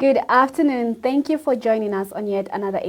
Good afternoon. Thank you for joining us on yet another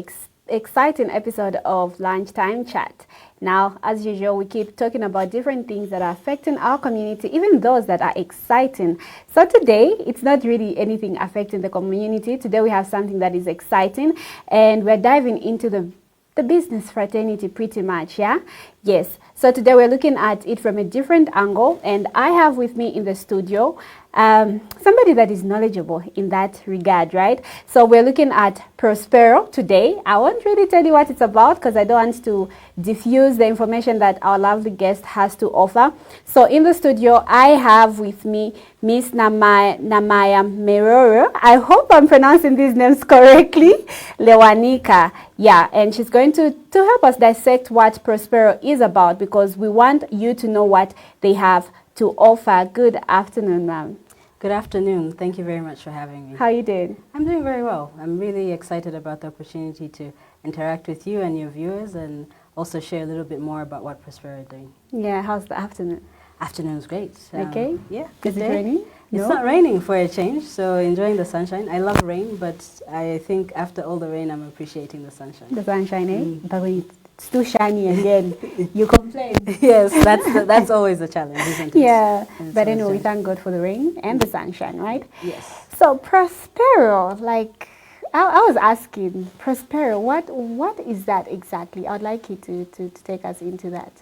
exciting episode of Lunchtime Chat. Now, as usual, we keep talking about different things that are affecting our community, even those that are exciting. So today, it's not really anything affecting the community. Today, we have something that is exciting, and we're diving into the business fraternity pretty much, yeah? Yes. So today, we're looking at it from a different angle, and I have with me in the studio somebody that is knowledgeable in that regard, right? So we're looking at Prospero today. I won't really tell you what it's about because I don't want to diffuse the information that our lovely guest has to offer. So in the studio, I have with me Miss Namaya Morero. I hope I'm pronouncing these names correctly. Lewanika. Yeah, and she's going to help us dissect what Prospero is about because we want you to know what they have to offer. Good afternoon, ma'am. Good afternoon. Thank you very much for having me. How are you doing? I'm doing very well. I'm really excited about the opportunity to interact with you and your viewers and also share a little bit more about what Prospero is doing. Yeah, how's the afternoon? Afternoon's great. Okay. Yeah. Is it raining? It's not raining for a change, so enjoying the sunshine. I love rain, but I think after all the rain, I'm appreciating the sunshine. The sunshine, eh? But when it's too shiny again, you complain. Yes, that's always a challenge, isn't it? Yeah, but anyway, we thank God for the rain and the sunshine, right? Yes. So Prospero, like I was asking, Prospero, what is that exactly? I'd like you to take us into that.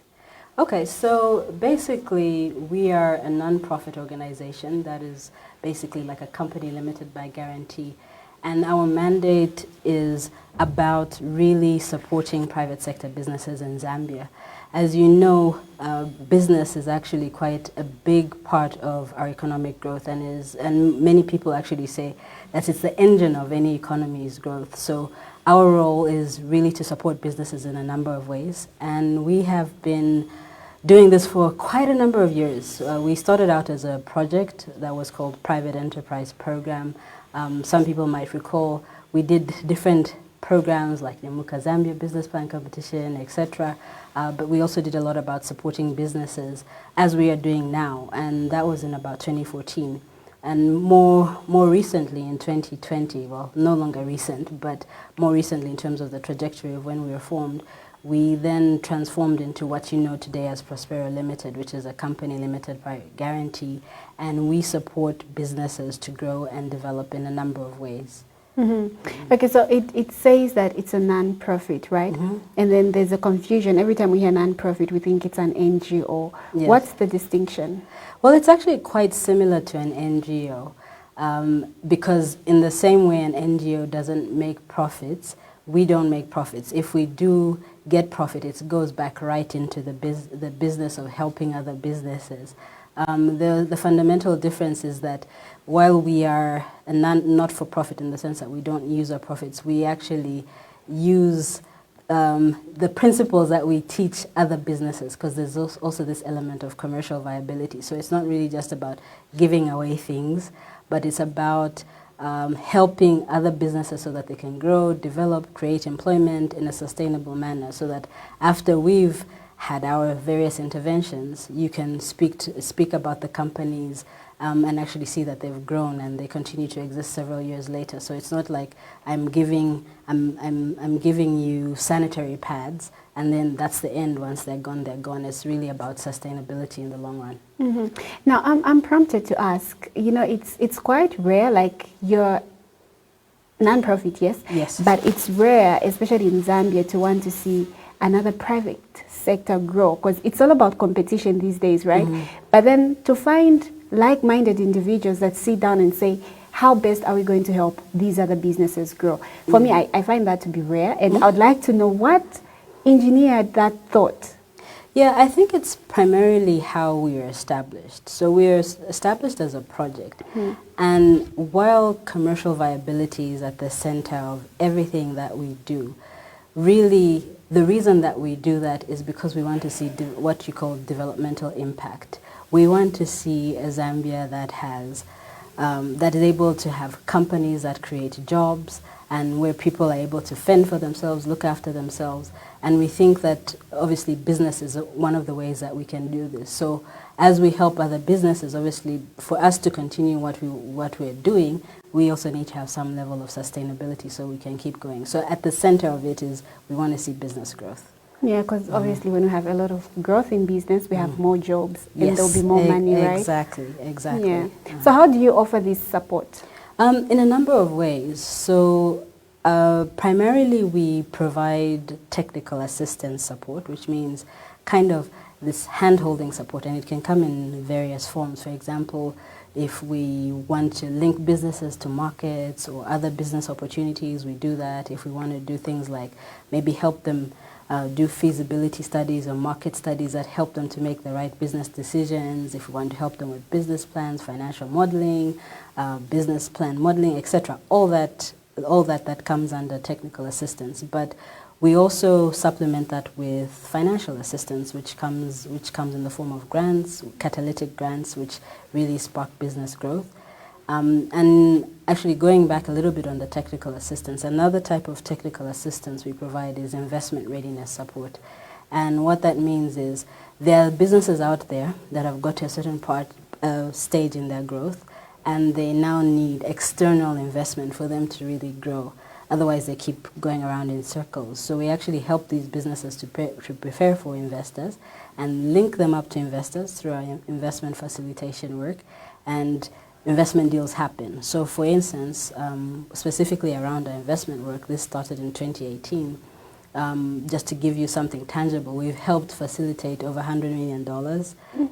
Okay, so basically we are a non-profit organization that is basically like a company limited by guarantee. And our mandate is about really supporting private sector businesses in Zambia. As you know, business is actually quite a big part of our economic growth and many people actually say that it's the engine of any economy's growth. So our role is really to support businesses in a number of ways. And we have been doing this for quite a number of years. We started out as a project that was called Private Enterprise Program. Some people might recall we did different programs like the Nyamuka Zambia Business Plan Competition, etc. But we also did a lot about supporting businesses as we are doing now, and that was in about 2014. And more recently in 2020, well, no longer recent, but more recently in terms of the trajectory of when we were formed, we then transformed into what you know today as Prospero Limited, which is a company limited by guarantee, and we support businesses to grow and develop in a number of ways. Mm-hmm. Okay, so it says that it's a non-profit, right? Mm-hmm. And then there's a confusion. Every time we hear non-profit, we think it's an NGO. Yes. What's the distinction? Well, it's actually quite similar to an NGO because in the same way an NGO doesn't make profits, we don't make profits. If we do get profit, it goes back right into the business of helping other businesses. The fundamental difference is that while we are a not-for-profit in the sense that we don't use our profits, we actually use the principles that we teach other businesses because there's also this element of commercial viability. So it's not really just about giving away things, but it's about helping other businesses so that they can grow, develop, create employment in a sustainable manner so that after we've had our various interventions, you can speak about the companies and actually see that they've grown and they continue to exist several years later. So it's not like I'm giving you sanitary pads and then that's the end. Once they're gone, they're gone. It's really about sustainability in the long run. Mm-hmm. Now, I'm prompted to ask, you know, it's quite rare, like you're non-profit, yes? Yes. But it's rare, especially in Zambia, to want to see another private sector grow because it's all about competition these days, right? Mm-hmm. But then to find like-minded individuals that sit down and say, how best are we going to help these other businesses grow? For me, I find that to be rare, and I'd like to know what engineered that thought. Yeah, I think it's primarily how we are established. So we are established as a project. And while commercial viability is at the center of everything that we do, really the reason that we do that is because we want to see what you call developmental impact. We want to see a Zambia that has that is able to have companies that create jobs and where people are able to fend for themselves, look after themselves. And we think that obviously business is one of the ways that we can do this. So as we help other businesses, obviously for us to continue what we're doing, we also need to have some level of sustainability so we can keep going. So at the center of it is we want to see business growth. Yeah, because obviously when we have a lot of growth in business, we have more jobs and Yes, there'll be more money, right? Exactly. Yeah. So how do you offer this support? In a number of ways. So primarily we provide technical assistance support, which means kind of this hand-holding support, and it can come in various forms. For example, if we want to link businesses to markets or other business opportunities, we do that. If we want to do things like maybe help them do feasibility studies or market studies that help them to make the right business decisions, if we want to help them with business plans, financial modeling, business plan modeling, etc. All that comes under technical assistance. But we also supplement that with financial assistance, which comes in the form of grants, catalytic grants, which really spark business growth. And actually going back a little bit on the technical assistance, another type of technical assistance we provide is investment readiness support. And what that means is there are businesses out there that have got to a certain stage in their growth, and they now need external investment for them to really grow. Otherwise, they keep going around in circles. So we actually help these businesses to prepare for investors and link them up to investors through our investment facilitation work, and investment deals happen. So for instance, specifically around our investment work, this started in 2018. Just to give you something tangible, we've helped facilitate over $100 million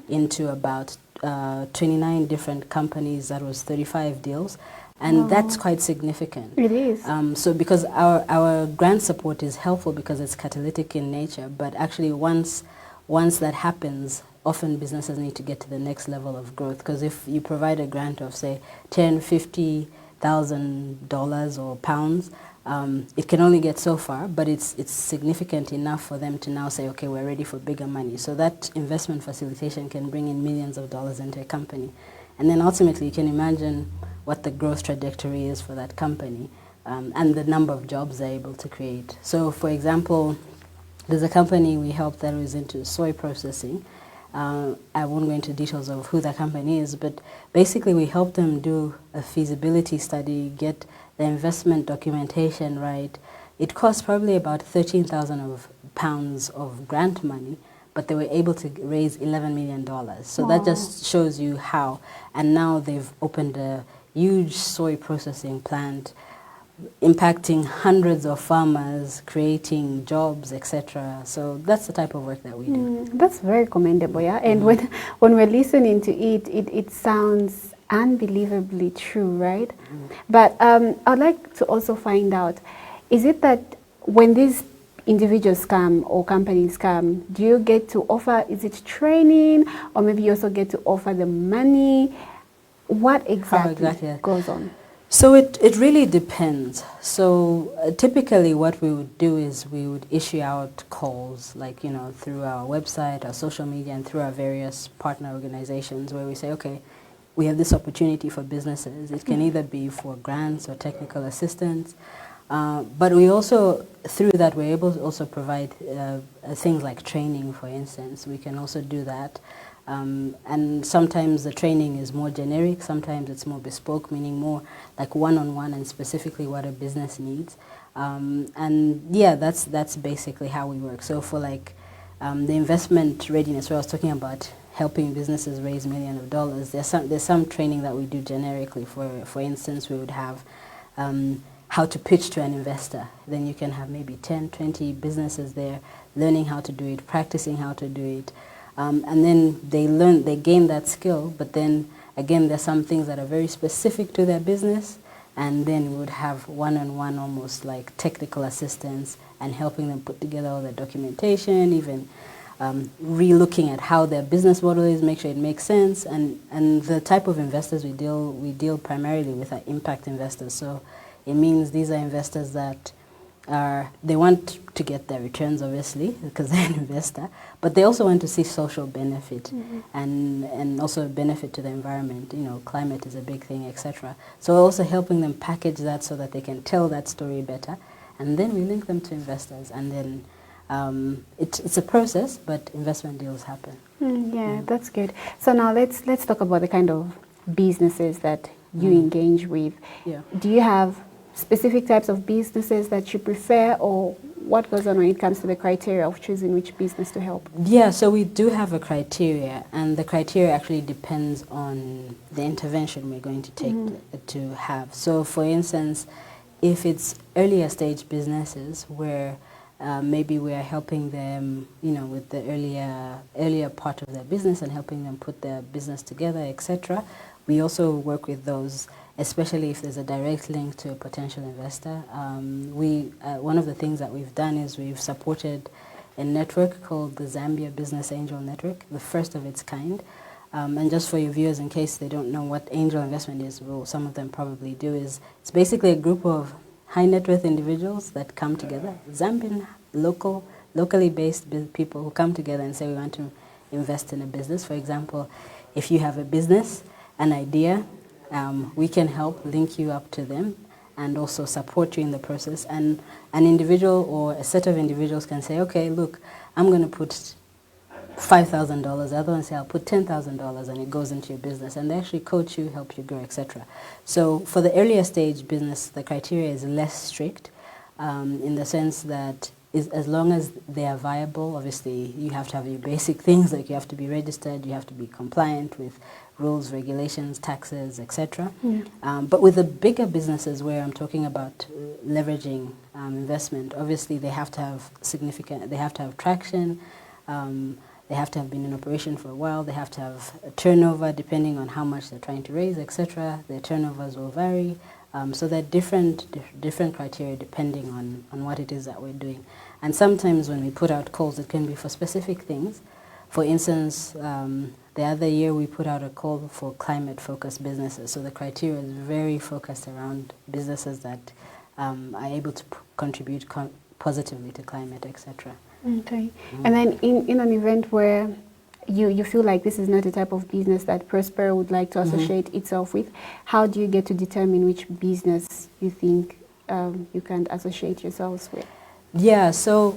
into about 29 different companies. That was 35 deals. And that's quite significant. It is. So because our grant support is helpful because it's catalytic in nature, but actually once that happens, often businesses need to get to the next level of growth, because if you provide a grant of say $50,000 or pounds, it can only get so far, but it's significant enough for them to now say, okay, we're ready for bigger money. So that investment facilitation can bring in millions of dollars into a company. And then ultimately you can imagine what the growth trajectory is for that company, and the number of jobs they're able to create. So for example, there's a company we helped that was into soy processing. I won't go into details of who that company is, but basically we helped them do a feasibility study, get the investment documentation right. It cost probably about 13,000 pounds of grant money, but they were able to raise $11 million. So that just shows you how. And now they've opened a huge soy processing plant, impacting hundreds of farmers, creating jobs, etc. So that's the type of work that we do. That's very commendable, yeah. And when we're listening to it sounds unbelievably true, right? But I'd like to also find out, is it that when these individuals come or companies come, do you get to offer, is it training, or maybe you also get to offer them money? What exactly goes on? So it really depends. So typically what we would do is we would issue out calls, like, you know, through our website, our social media, and through our various partner organizations, where we say, okay, we have this opportunity for businesses. It can either be for grants or technical assistance. But we also, through that, we're able to also provide things like training, for instance. We can also do that. And sometimes the training is more generic, sometimes it's more bespoke, meaning more like one-on-one and specifically what a business needs. And yeah, that's basically how we work. So for like the investment readiness, where I was talking about helping businesses raise millions of dollars, there's some training that we do generically. For instance, we would have how to pitch to an investor. Then you can have maybe 10, 20 businesses there learning how to do it, practicing how to do it. And then they gain that skill, but then again, there's some things that are very specific to their business, and then we would have one-on-one almost like technical assistance and helping them put together all the documentation, even re-looking at how their business model is, make sure it makes sense, and the type of investors we deal primarily with are impact investors. So it means these are investors that they want to get their returns, obviously, because they're an investor, but they also want to see social benefit and also a benefit to the environment. You know, climate is a big thing, etc. So also helping them package that so that they can tell that story better, and then we link them to investors, and then it's a process, but investment deals happen. Yeah, that's good. So now let's talk about the kind of businesses that you engage with. Yeah. Do you have specific types of businesses that you prefer, or what goes on when it comes to the criteria of choosing which business to help? Yeah, so we do have a criteria, and the criteria actually depends on the intervention we're going to take to have. So for instance, if it's earlier stage businesses where maybe we are helping them, you know, with the earlier part of their business and helping them put their business together, etc. We also work with those, especially if there's a direct link to a potential investor. One of the things that we've done is we've supported a network called the Zambia Business Angel Network, the first of its kind. And just for your viewers, in case they don't know what angel investment is, well, some of them probably do, is it's basically a group of high net worth individuals that come together, Zambian, locally based people who come together and say we want to invest in a business. For example, if you have a business, an idea, we can help link you up to them and also support you in the process. And an individual or a set of individuals can say, okay, look, I'm going to put $5,000. The other one say, I'll put $10,000, and it goes into your business. And they actually coach you, help you grow, etc. So for the earlier stage business, the criteria is less strict in the sense that as long as they are viable, obviously you have to have your basic things, like you have to be registered, you have to be compliant with rules, regulations, taxes, etc. But with the bigger businesses where I'm talking about leveraging investment, obviously they have to have traction. They have to have been in operation for a while. They have to have a turnover depending on how much they're trying to raise, etc. Their turnovers will vary. So there are different criteria depending on what it is that we're doing. And sometimes when we put out calls, it can be for specific things. For instance, the other year we put out a call for climate-focused businesses. So the criteria is very focused around businesses that are able to contribute positively to climate, etc. Okay. And then in an event where you feel like this is not the type of business that Prospero would like to associate itself with, how do you get to determine which business you think you can associate yourselves with? Yeah, so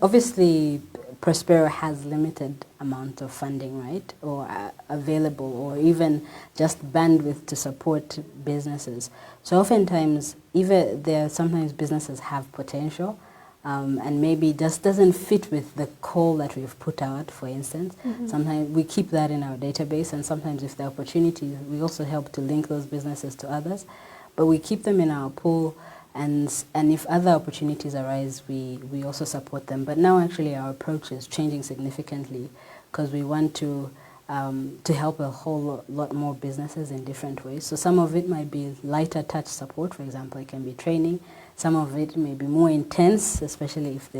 obviously Prospero has limited amount of funding, right, or available, or even just bandwidth to support businesses. So oftentimes, sometimes businesses have potential, and maybe just doesn't fit with the call that we've put out, for instance. Sometimes we keep that in our database, and sometimes if there are opportunities, we also help to link those businesses to others. But we keep them in our pool, and if other opportunities arise, we also support them. But now actually our approach is changing significantly because we want to help a whole lot more businesses in different ways. So some of it might be lighter touch support, for example, it can be training. Some of it may be more intense, especially if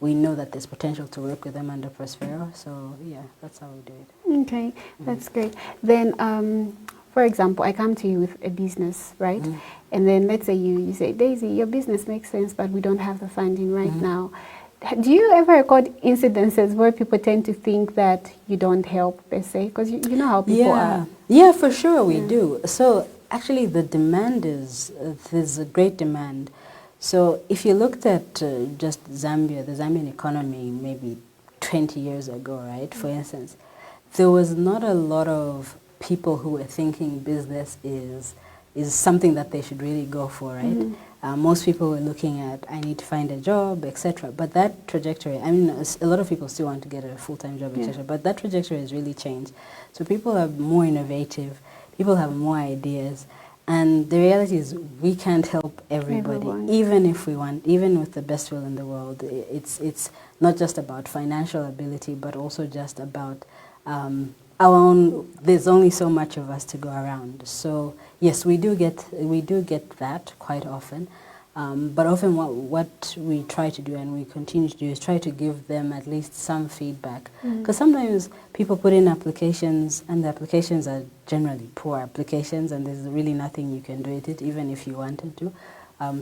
we know that there's potential to work with them under Prospero. So yeah, that's how we do it. Okay, that's great. Then, for example, I come to you with a business, right? And then let's say you say, Daisy, your business makes sense, but we don't have the funding right now. Do you ever record incidences where people tend to think that you don't help, per se? Because you know how people are. Yeah, for sure we do. So actually the demand there's a great demand. So if you looked at just Zambia, the Zambian economy maybe 20 years ago, right, for instance, there was not a lot of people who were thinking business is something that they should really go for, right? Most people were looking at, I need to find a job, etc. But that trajectory, I mean, a lot of people still want to get a full-time job, etc. But that trajectory has really changed. So people are more innovative, people have more ideas, and the reality is we can't help everybody, even if we want, even with the best will in the world. It's not just about financial ability, but also just about our own. There's only so much of us to go around. So yes, we do get that quite often. But often what we try to do, and we continue to do, is try to give them at least some feedback. Because sometimes people put in applications, and the applications are generally poor applications, and there's really nothing you can do with it, even if you wanted to.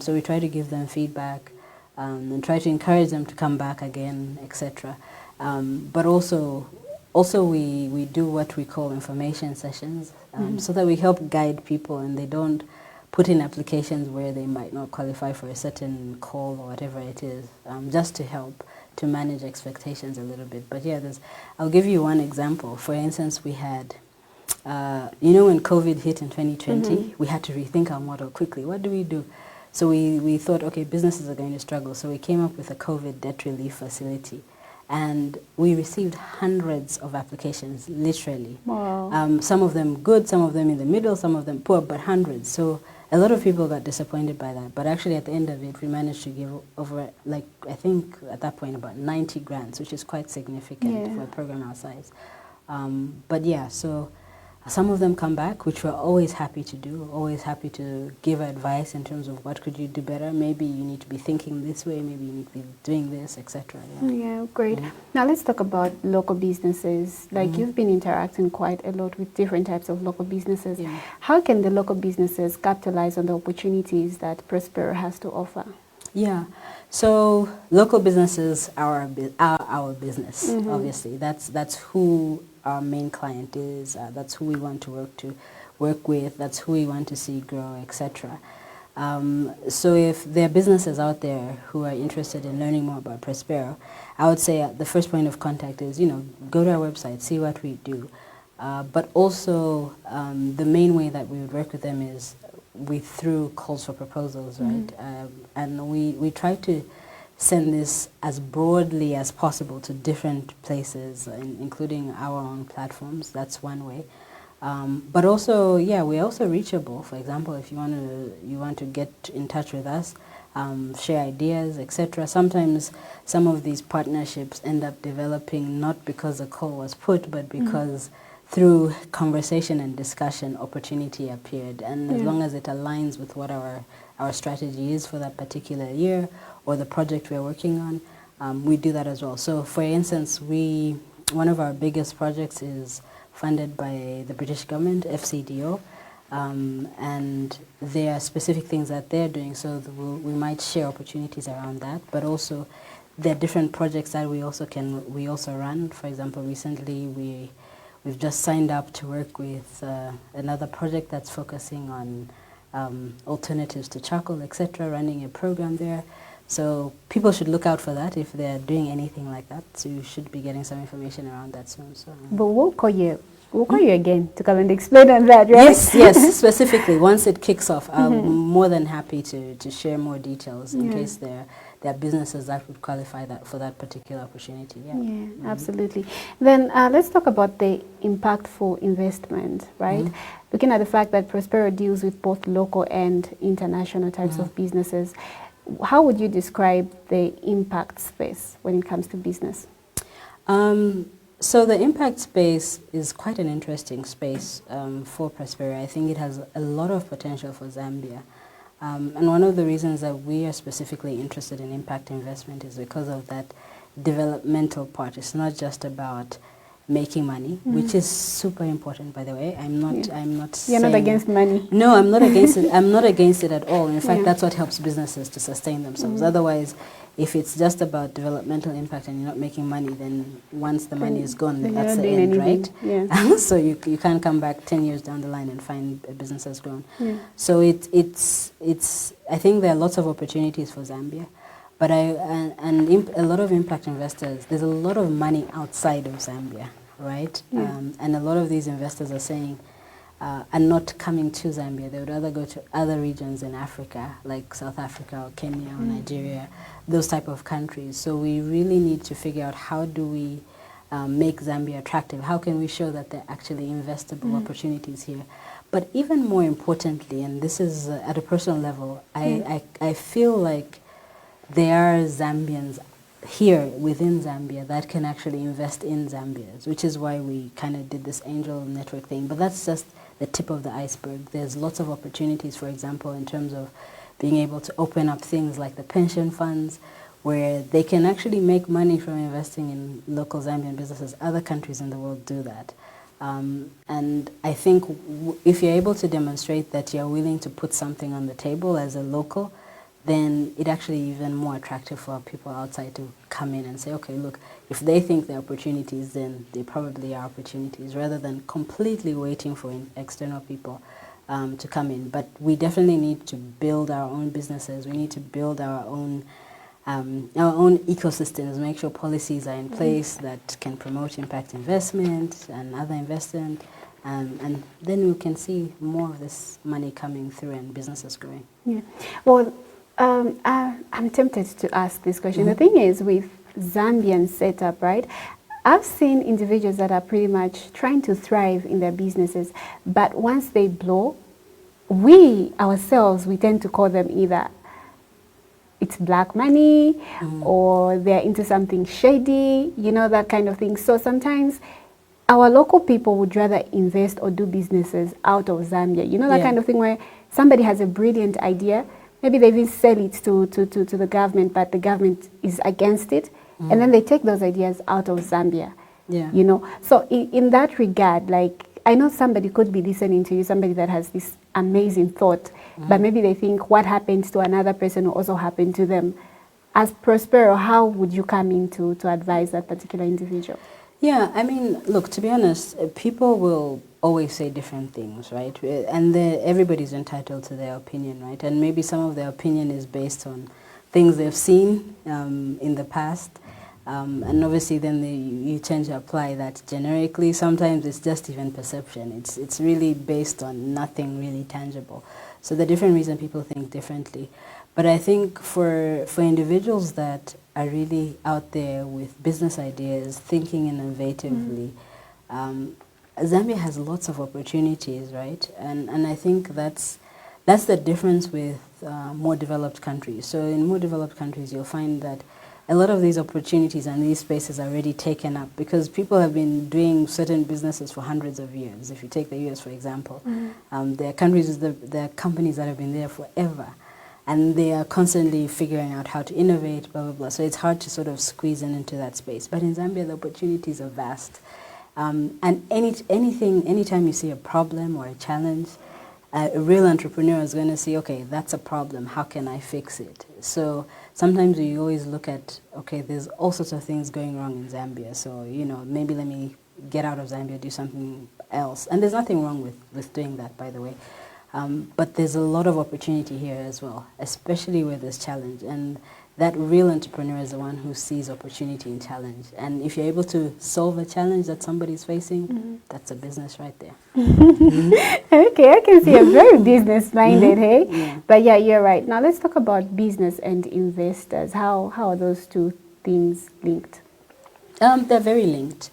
So we try to give them feedback and try to encourage them to come back again, etc. But also we do what we call information sessions, so that we help guide people and they don't put in applications where they might not qualify for a certain call or whatever it is, just to help to manage expectations a little bit. But yeah, I'll give you one example. For instance, we had, when COVID hit in 2020, we had to rethink our model quickly. What do we do? So we thought, okay, businesses are going to struggle. So we came up with a COVID debt relief facility. And we received hundreds of applications, literally. Wow. Some of them good, some of them in the middle, some of them poor, but hundreds. So a lot of people got disappointed by that. But actually at the end of it, we managed to give over, I think at that point, about 90 grants, which is quite significant for a program our size. But yeah, so some of them come back, which we're always happy to do, always happy to give advice in terms of what could you do better. Maybe you need to be thinking this way, maybe you need to be doing this, etc. Yeah, great. Now let's talk about local businesses. Like you've been interacting quite a lot with different types of local businesses. How can the local businesses capitalize on the opportunities that Prospero has to offer? Yeah, so local businesses are our business, obviously. That's who our main client is. That's who we want to work with. That's who we want to see grow, etc. So if there are businesses out there who are interested in learning more about Prospero, I would say the first point of contact is, go to our website, see what we do. But also the main way that we would work with them is through calls for proposals, right? And we try to send this as broadly as possible to different places, including our own platforms. That's one way. But also, we're also reachable. For example, if you want to get in touch with us, share ideas, etc. Sometimes some of these partnerships end up developing not because a call was put, but because through conversation and discussion, opportunity appeared. And as long as it aligns with what our strategy is for that particular year or the project we're working on, we do that as well. So for instance, one of our biggest projects is funded by the British government, FCDO, and there are specific things that they're doing, so we might share opportunities around that, but also there are different projects that we also run. For example, recently we've just signed up to work with another project that's focusing on alternatives to charcoal, etc., running a program there. So people should look out for that if they're doing anything like that. So you should be getting some information around that soon. So. But we'll call you again to come and explain on that, right? Yes, specifically. Once it kicks off, I'm more than happy to share more details in case there are businesses that would qualify for that particular opportunity. Yeah, absolutely. Then let's talk about the impactful investment, right? Looking at the fact that Prospero deals with both local and international types of businesses, how would you describe the impact space when it comes to business? So the impact space is quite an interesting space for Prospero. I think it has a lot of potential for Zambia. And one of the reasons that we are specifically interested in impact investment is because of that developmental part. It's not just about making money, which is super important, by the way. I'm not You're not against money. No, I'm not against it. I'm not against it at all. In fact, that's what helps businesses to sustain themselves. Otherwise, if it's just about developmental impact and you're not making money, then once the money is gone, then that's the end, right? Yeah. So you can't come back 10 years down the line and find a business has grown. So it's I think there are lots of opportunities for Zambia. But a lot of impact investors, there's a lot of money outside of Zambia, right? And a lot of these investors are saying, are not coming to Zambia. They would rather go to other regions in Africa, like South Africa or Kenya or Nigeria, those type of countries. So we really need to figure out how do we make Zambia attractive? How can we show that there are actually investable opportunities here? But even more importantly, and this is at a personal level, I feel like there are Zambians here within Zambia that can actually invest in Zambia, which is why we kind of did this angel network thing. But that's just the tip of the iceberg. There's lots of opportunities, for example, in terms of being able to open up things like the pension funds, where they can actually make money from investing in local Zambian businesses. Other countries in the world do that. And I think if you're able to demonstrate that you're willing to put something on the table as a local, then it actually even more attractive for people outside to come in and say, okay, look, if they think they're opportunities, then they probably are opportunities, rather than completely waiting for external people to come in. But we definitely need to build our own businesses. We need to build our own ecosystems, make sure policies are in place that can promote impact investment and other investment, and then we can see more of this money coming through and businesses growing. Yeah. Well, I'm tempted to ask this question. The thing is, with Zambian setup, right? I've seen individuals that are pretty much trying to thrive in their businesses, but once they blow, we ourselves, we tend to call them either it's black money or they're into something shady, you know, that kind of thing. So sometimes our local people would rather invest or do businesses out of Zambia. You know, that kind of thing where somebody has a brilliant idea, maybe they even sell it to the government, but the government is against it, and then they take those ideas out of Zambia. Yeah. You know, so in that regard, like, I know somebody could be listening to you, somebody that has this amazing thought, but maybe they think what happens to another person will also happen to them. As Prospero, how would you come in to advise that particular individual? Yeah, I mean, look, to be honest, people will always say different things, right? And everybody's entitled to their opinion, right? And maybe some of their opinion is based on things they've seen in the past. And obviously then you tend to apply that generically. Sometimes it's just even perception. It's really based on nothing really tangible. So the different reasons people think differently. But I think for individuals that are really out there with business ideas, thinking innovatively, Zambia has lots of opportunities, right? And I think that's the difference with more developed countries. So in more developed countries, you'll find that a lot of these opportunities and these spaces are already taken up because people have been doing certain businesses for hundreds of years. If you take the US, for example, there are countries, there are companies that have been there forever, and they are constantly figuring out how to innovate, blah, blah, blah. So it's hard to sort of squeeze into that space. But in Zambia, the opportunities are vast. And anytime you see a problem or a challenge, a real entrepreneur is going to see, okay, that's a problem. How can I fix it? So sometimes we always look at, okay, there's all sorts of things going wrong in Zambia. So, you know, maybe let me get out of Zambia, do something else. And there's nothing wrong with doing that, by the way. But there's a lot of opportunity here as well, especially where there's challenge. And that real entrepreneur is the one who sees opportunity in challenge. And if you're able to solve a challenge that somebody's facing, that's a business right there. Okay, I can see a very business-minded, hey? Yeah. But yeah, you're right. Now let's talk about business and investors. How are those two things linked? They're very linked.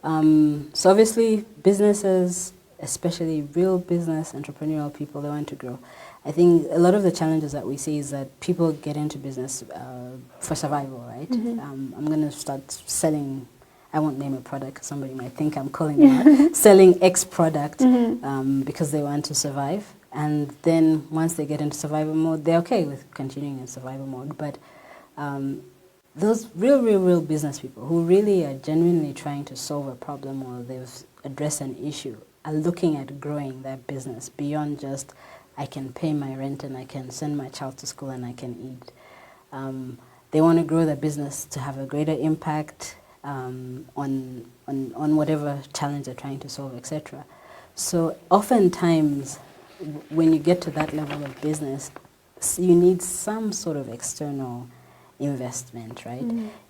So obviously, businesses, especially real business, entrepreneurial people, they want to grow. I think a lot of the challenges that we see is that people get into business for survival, right? I'm going to start selling, I won't name a product, somebody might think I'm calling them out, selling X product because they want to survive. And then once they get into survival mode, they're okay with continuing in survival mode. But those real business people who really are genuinely trying to solve a problem or they've addressed an issue are looking at growing their business beyond just I can pay my rent and I can send my child to school and I can eat. They want to grow their business to have a greater impact on whatever challenge they're trying to solve, etc. So oftentimes, when you get to that level of business, you need some sort of external investment, right?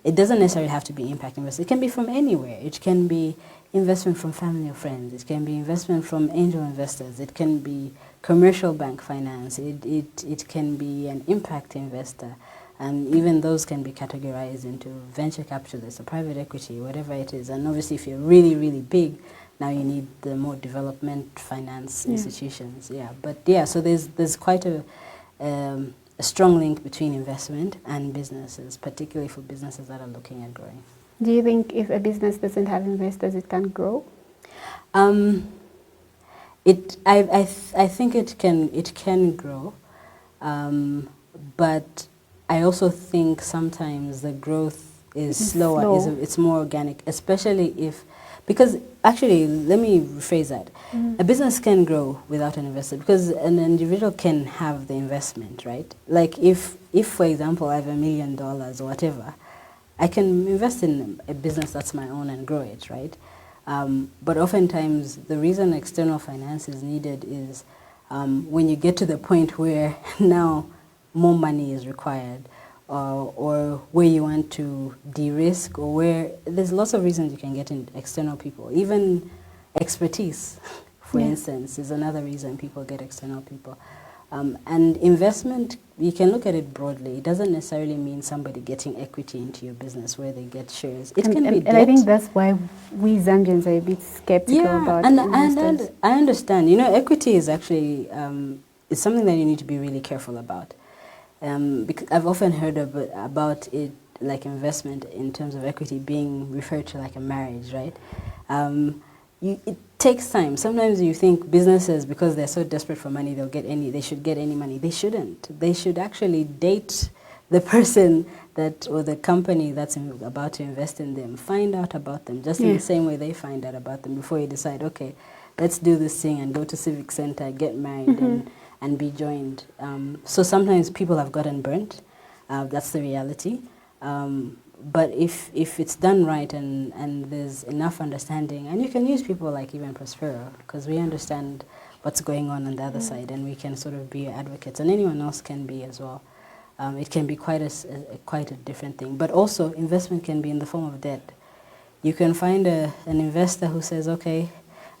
It doesn't necessarily have to be impact investment. It can be from anywhere. It can be investment from family or friends. It can be investment from angel investors. It can be commercial bank finance. It can be an impact investor. And even those can be categorized into venture capitalists or private equity, whatever it is. And obviously, if you're really big, now you need the more development finance institutions. Yeah, but yeah, so there's quite a strong link between investment and businesses, particularly for businesses that are looking at growing. Do you think if a business doesn't have investors, it can grow? I think it can grow, but I also think sometimes the growth is slower. It's more organic, especially if, Because actually, let me rephrase that. A business can grow without an investor because an individual can have the investment, right? Like if for example, I have $1 million or whatever, I can invest in a business that's my own and grow it, right? But oftentimes, the reason external finance is needed is when you get to the point where now more money is required, or where you want to de-risk, or where there's lots of reasons you can get in external people. Even expertise, for instance, is another reason people get external people. And investment, you can look at it broadly. It doesn't necessarily mean somebody getting equity into your business where they get shares. It can be debt. And I think that's why we Zambians are a bit skeptical about investors. I understand. You know, equity is actually it's something that you need to be really careful about. Because I've often heard about it, like investment in terms of equity being referred to like a marriage, right? It takes time. Sometimes you think businesses, because they're so desperate for money, they should get any money. They shouldn't. They should actually date the person or the company that's about to invest in them. Find out about them, just in the same way they find out about them before you decide, okay, let's do this thing and go to Civic Center, get married and be joined. So sometimes people have gotten burnt. That's the reality. But if it's done right and there's enough understanding, and you can use people like even Prospero, because we understand what's going on the other side, and we can sort of be advocates, and anyone else can be as well. It can be quite a different thing. But also, investment can be in the form of debt. You can find an investor who says, okay,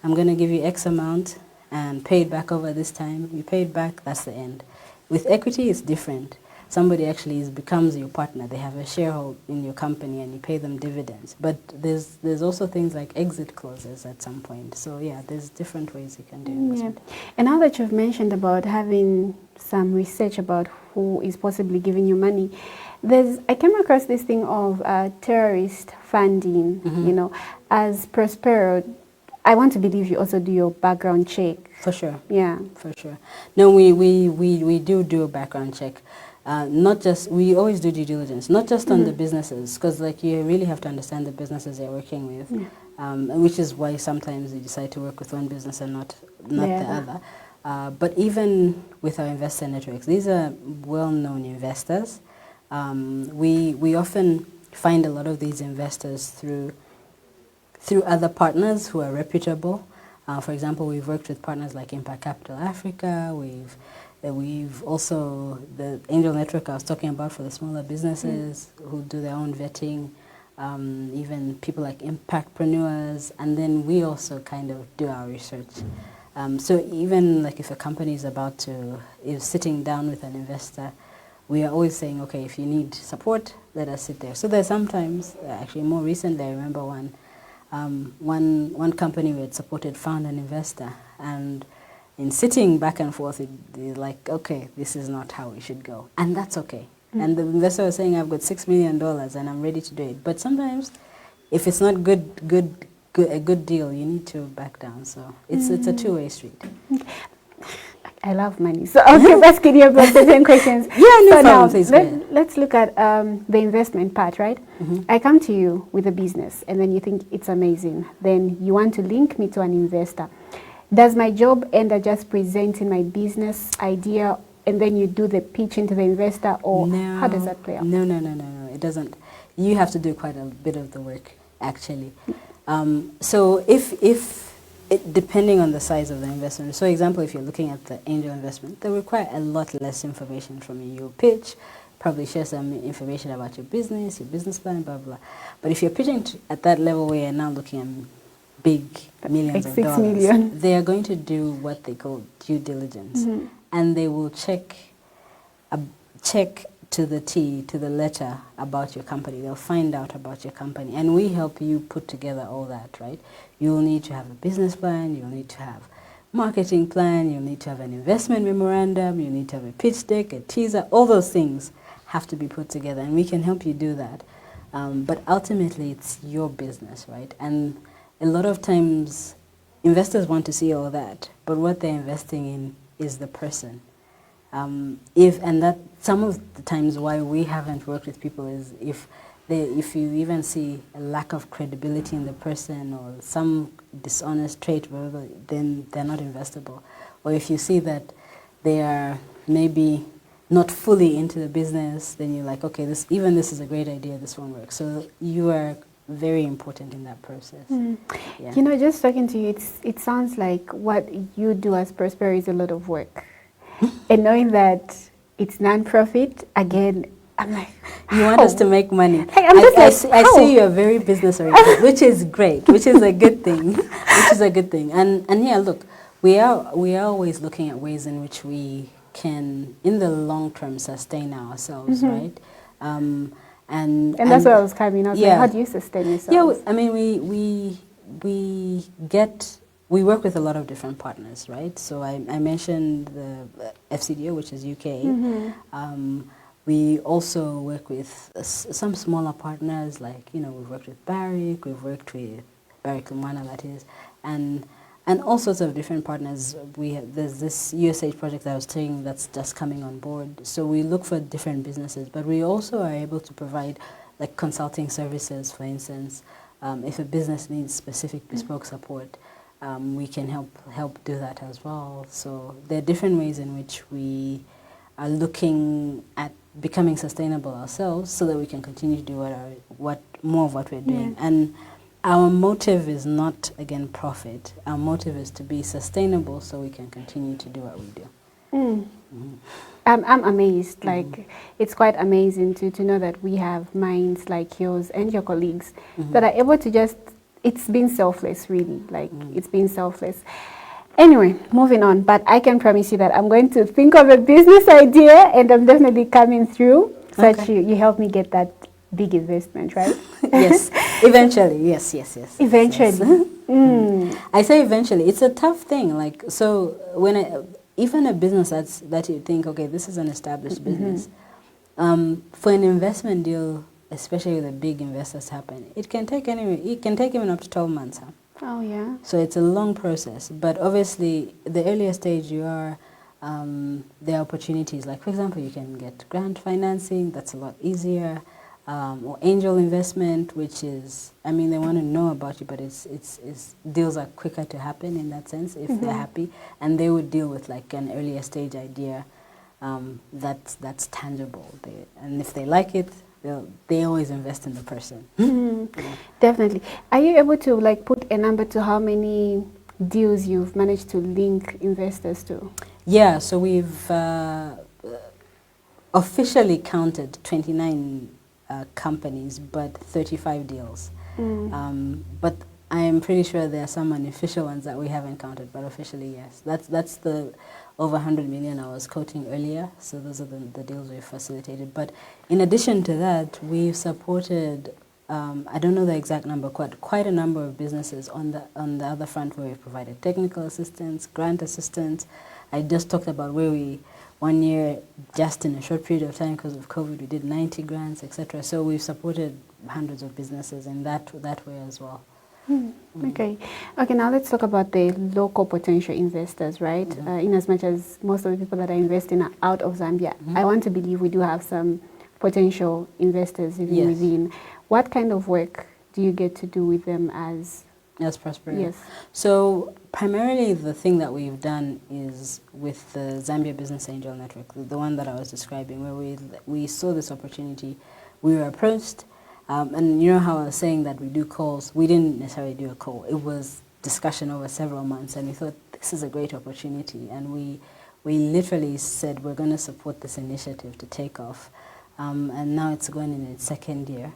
I'm going to give you X amount and pay it back over this time. You pay it back, that's the end. With equity, it's different. Somebody actually becomes your partner. They have a sharehold in your company and you pay them dividends. But there's also things like exit clauses at some point. So yeah, there's different ways you can do investment. Yeah. And now that you've mentioned about having some research about who is possibly giving you money, I came across this thing of terrorist funding, you know, as Prospero. I want to believe you also do your background check. For sure. Yeah. For sure. No, we do a background check. Not just, we always do due diligence, not just on the businesses, because like you really have to understand the businesses you're working with, which is why sometimes you decide to work with one business and not the other. But even with our investor networks, these are well-known investors. We often find a lot of these investors through other partners who are reputable. For example, we've worked with partners like Impact Capital Africa. We've also, the angel network I was talking about for the smaller businesses who do their own vetting, even people like impactpreneurs, and then we also kind of do our research. So even like if a company is sitting down with an investor, we are always saying, okay, if you need support, let us sit there. So there's sometimes, actually more recently, I remember one company we had supported found an investor, and in sitting back and forth, they're like, okay, this is not how we should go. And that's okay. And the investor was saying, I've got $6 million and I'm ready to do it. But sometimes, if it's not a good deal, you need to back down. So it's a two-way street. I love money. So I'll keep asking you about certain questions. No so problem, now, let's look at the investment part, right? I come to you with a business and then you think it's amazing. Then you want to link me to an investor. Does my job end at just presenting my business idea and then you do the pitch into the investor, or how does that play out? No, it doesn't. You have to do quite a bit of the work, actually. So depending on the size of the investment, so example, if you're looking at the angel investment, they require a lot less information from you. You'll pitch, probably share some information about your business plan, blah, blah. But if you're pitching at that level where you're now looking at big millions of dollars, 6 million. They are going to do what they call due diligence, and they will check to the T, to the letter about your company. They'll find out about your company, and we help you put together all that, right? You'll need to have a business plan, you'll need to have marketing plan, you'll need to have an investment memorandum, you need to have a pitch deck, a teaser, all those things have to be put together, and we can help you do that. But ultimately, it's your business, right? And a lot of times, investors want to see all that, but what they're investing in is the person. And that some of the times why we haven't worked with people is if if you even see a lack of credibility in the person or some dishonest trait, whatever, then they're not investable. Or if you see that they are maybe not fully into the business, then you're like, okay, this is a great idea, this won't work. So you are very important in that process. Yeah. You know, just talking to you, it sounds like what you do as Prospero is a lot of work. And knowing that it's non-profit, again, I'm like, you want us to make money. Like, I see you are very business oriented, which is great, which is a good thing, which is a good thing. And yeah, look, we are always looking at ways in which we can, in the long term, sustain ourselves, right? And that's what I was coming out. Yeah. Like, how do you sustain yourself? Yeah, I mean, we work with a lot of different partners, right? So I mentioned the FCDO, which is UK. We also work with some smaller partners, like, you know, we've worked with Barrick, we've worked with Barrick Lumwana, that is, and all sorts of different partners. There's this USAID project that I was saying that's just coming on board. So we look for different businesses, but we also are able to provide like consulting services, for instance. If a business needs specific bespoke support, we can help do that as well. So there are different ways in which we are looking at becoming sustainable ourselves so that we can continue to do more of what we're doing. Yeah. And our motive is not, again, profit. Our motive is to be sustainable so we can continue to do what we do. I'm amazed. Like, it's quite amazing to know that we have minds like yours and your colleagues that are able to just, it's been selfless, really. Like, it's been selfless. Anyway, moving on, but I can promise you that I'm going to think of a business idea and I'm definitely coming through so that you help me get that big investment, right? Yes, eventually, yes. Eventually. Yes. I say eventually. It's a tough thing. Like, so when even a business that you think, okay, this is an established business, for an investment deal, especially with the big investors happen, it can take even up to 12 months. Oh, yeah. So it's a long process. But obviously, the earlier stage you are, there are opportunities. Like, for example, you can get grant financing. That's a lot easier. Or angel investment, which is, I mean, they want to know about you, but deals are quicker to happen in that sense if they're happy. And they would deal with like an earlier stage idea that's tangible. And if they like it, they always invest in the person. Yeah. Definitely. Are you able to like put a number to how many deals you've managed to link investors to? Yeah, so we've officially counted 29 companies, but 35 deals. But I am pretty sure there are some unofficial ones that we haven't counted, but officially, yes. That's the over 100 million I was quoting earlier. So those are the deals we've facilitated. But in addition to that, we've supported, I don't know the exact number, quite a number of businesses on the other front where we've provided technical assistance, grant assistance. I just talked about where we, 1 year, just in a short period of time because of COVID, we did 90 grants, etc. So we've supported hundreds of businesses in that way as well. Okay, now let's talk about the local potential investors, right? In as much as most of the people that are investing are out of Zambia, I want to believe we do have some potential investors even within. What kind of work do you get to do with them as Prospero? Yes. So primarily the thing that we've done is with the Zambia Business Angel Network, the one that I was describing, where we saw this opportunity, we were approached. And you know how I was saying that we do calls? We didn't necessarily do a call. It was discussion over several months, and we thought this is a great opportunity. And we literally said we're going to support this initiative to take off. And now it's going in its second year.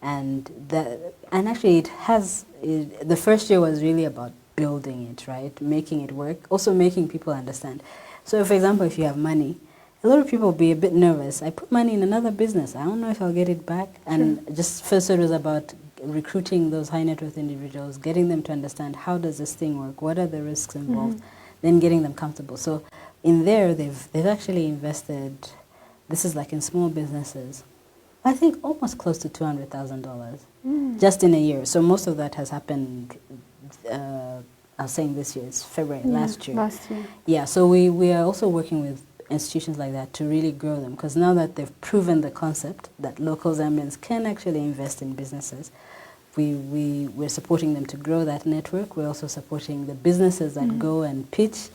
And actually the first year was really about building it, right? Making it work, also making people understand. So for example, if you have money, a lot of people will be a bit nervous. I put money in another business. I don't know if I'll get it back. And just first it was about recruiting those high net worth individuals, getting them to understand how does this thing work, what are the risks involved, then getting them comfortable. So in there, they've actually invested, this is like in small businesses, I think almost close to $200,000 just in a year. So most of that has happened, I was saying this year, it's February last year. Last year. Yeah, so we are also working with institutions like that to really grow them, because now that they've proven the concept that local Zambians can actually invest in businesses, we're supporting them to grow that network. We're also supporting the businesses that go and pitch,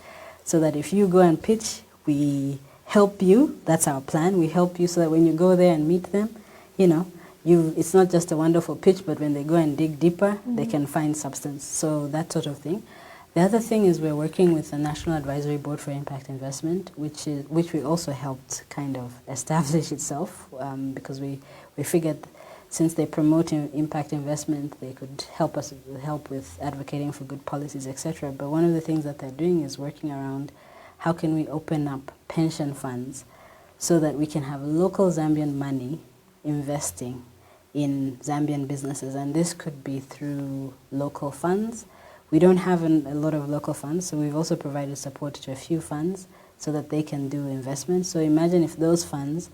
so that if you go and pitch, we help you. That's our plan. We help you so that when you go there and meet them, you know, it's not just a wonderful pitch, but when they go and dig deeper, they can find substance. So that sort of thing. The other thing is we're working with the National Advisory Board for Impact Investment, which we also helped kind of establish itself, because we figured since they promote impact investment, they could help with advocating for good policies, etc. But one of the things that they're doing is working around how can we open up pension funds so that we can have local Zambian money investing in Zambian businesses, and this could be through local funds. We don't have a lot of local funds, so we've also provided support to a few funds so that they can do investments. So imagine if those funds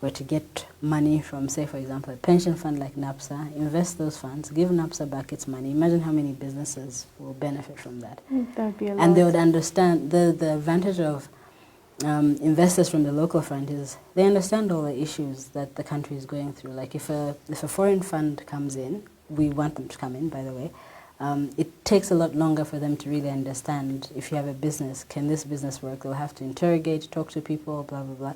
were to get money from, say, for example, a pension fund like NAPSA, invest those funds, give NAPSA back its money. Imagine how many businesses will benefit from that. That would be a lot. And they would understand the advantage of investors from the local fund is they understand all the issues that the country is going through. Like if a foreign fund comes in, we want them to come in, by the way, it takes a lot longer for them to really understand if you have a business, can this business work? They'll have to interrogate, talk to people, blah, blah, blah.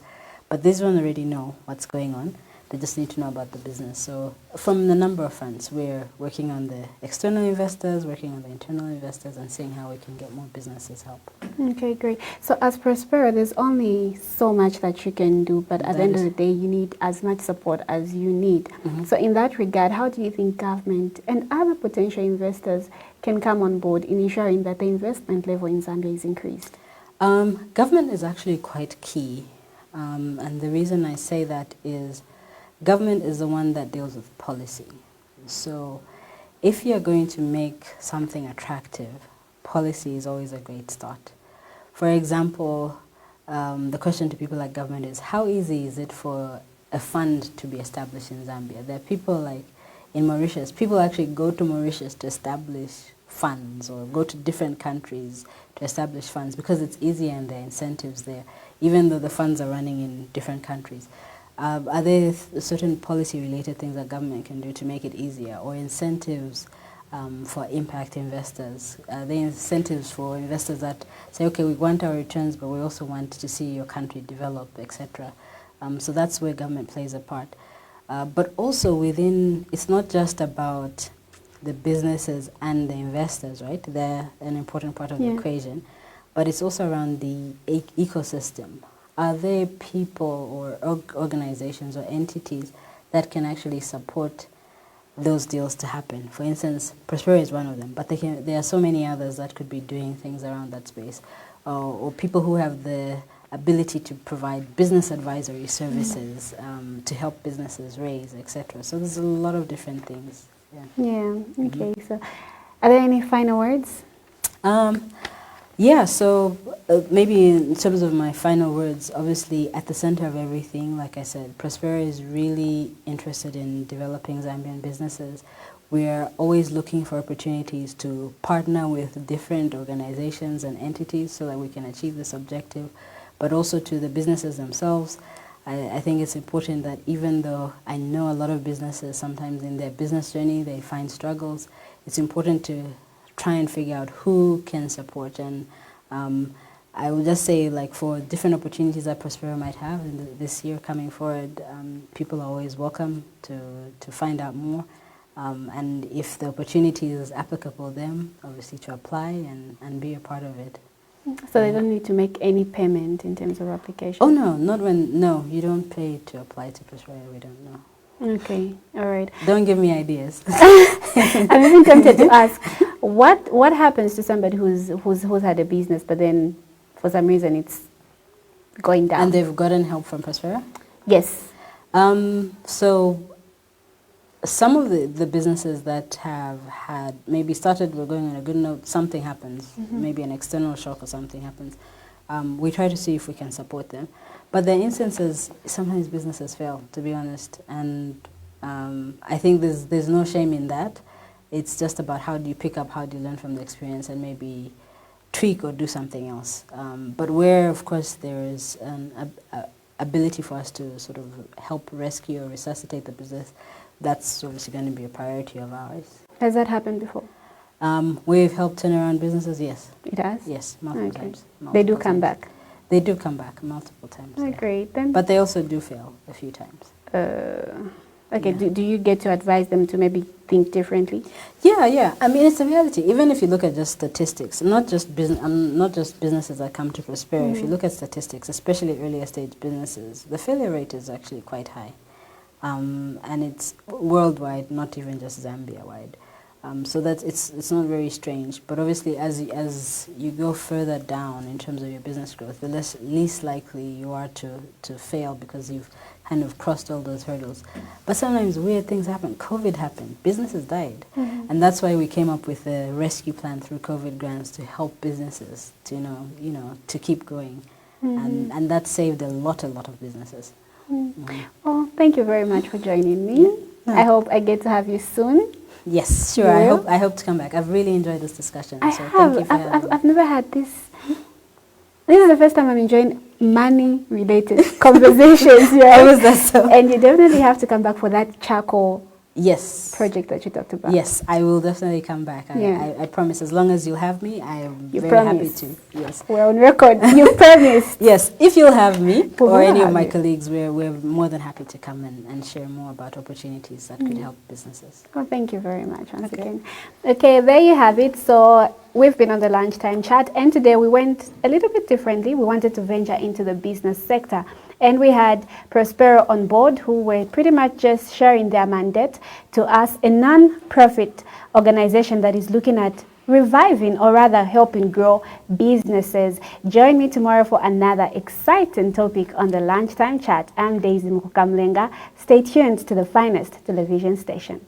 But these ones already know what's going on. They just need to know about the business. So from the number of funds, we're working on the external investors, working on the internal investors, and seeing how we can get more businesses help. Okay, great. So as Prospero, there's only so much that you can do, but at the end of the day, you need as much support as you need. So in that regard, how do you think government and other potential investors can come on board in ensuring that the investment level in Zambia is increased? Government is actually quite key. And the reason I say that is government is the one that deals with policy. So if you're going to make something attractive, policy is always a great start. For example, the question to people like government is, how easy is it for a fund to be established in Zambia? There are people like in Mauritius, people actually go to Mauritius to establish funds or go to different countries to establish funds because it's easier and there are incentives there, even though the funds are running in different countries. Are there certain policy-related things that government can do to make it easier, or incentives for impact investors? Are there incentives for investors that say, okay, we want our returns, but we also want to see your country develop, etc.? So that's where government plays a part. But also within, it's not just about the businesses and the investors, right? They're an important part of the equation, but it's also around the ecosystem. Are there people or organizations or entities that can actually support those deals to happen? For instance, Prospero is one of them, but there are so many others that could be doing things around that space. Or people who have the ability to provide business advisory services to help businesses raise, etc. So there's a lot of different things. Okay. So are there any final words? So maybe in terms of my final words, obviously at the center of everything, like I said, Prospero is really interested in developing Zambian businesses. We are always looking for opportunities to partner with different organizations and entities so that we can achieve this objective, but also to the businesses themselves. I think it's important that even though I know a lot of businesses, sometimes in their business journey they find struggles, it's important to try and figure out who can support. And I will just say, like, for different opportunities that Prospero might have in this year coming forward, people are always welcome to find out more. And if the opportunity is applicable, then obviously to apply and be a part of it. So they don't need to make any payment in terms of application? Oh, no, no, you don't pay to apply to Prospero, we don't know. Okay, all right. Don't give me ideas. I'm even tempted to ask, what happens to somebody who's had a business, but then for some reason it's going down? And they've gotten help from Prospero? Yes. So some of the businesses that have had maybe started, we're going on a good note, something happens, maybe an external shock or something happens. We try to see if we can support them. But there are instances, sometimes businesses fail, to be honest. And I think there's no shame in that. It's just about how do you pick up, how do you learn from the experience, and maybe tweak or do something else. But where, of course, there is an ability for us to sort of help rescue or resuscitate the business, that's obviously going to be a priority of ours. Has that happened before? We've helped turn around businesses, yes. It has? Yes, multiple times. They do come back? They do come back multiple times. Oh, great. Then but they also do fail a few times. Okay, do you get to advise them to maybe think differently? Yeah. I mean, it's a reality. Even if you look at just statistics, not just businesses that come to Prospero. If you look at statistics, especially earlier stage businesses, the failure rate is actually quite high. And it's worldwide, not even just Zambia-wide. So that it's not very strange. But obviously, as you go further down in terms of your business growth, the least likely you are to fail because you've kind of crossed all those hurdles. But sometimes weird things happen. COVID happened. Businesses died. And that's why we came up with a rescue plan through COVID grants to help businesses to, to keep going. And that saved a lot of businesses. Well, thank you very much for joining me. I hope I get to have you soon. Yes, sure. I hope to come back. I've really enjoyed this discussion. Thank you for having me. I've never had this. This is the first time I'm enjoying money-related conversations. How was that so? And you definitely have to come back for that charcoal project that you talked about. Yes, I will definitely come back. I promise. As long as you have me, I am very happy to. Yes. We're on record. You promised. Yes, if you'll have me or any of my colleagues, we're more than happy to come and share more about opportunities that could help businesses. Well, thank you very much once again. Okay, there you have it. So we've been on the lunchtime chat, and today we went a little bit differently. We wanted to venture into the business sector. And we had Prospero on board, who were pretty much just sharing their mandate to us, a non-profit organization that is looking at reviving or rather helping grow businesses. Join me tomorrow for another exciting topic on the Lunchtime Chat. I'm Daisy Mukukamlenga. Stay tuned to the finest television station.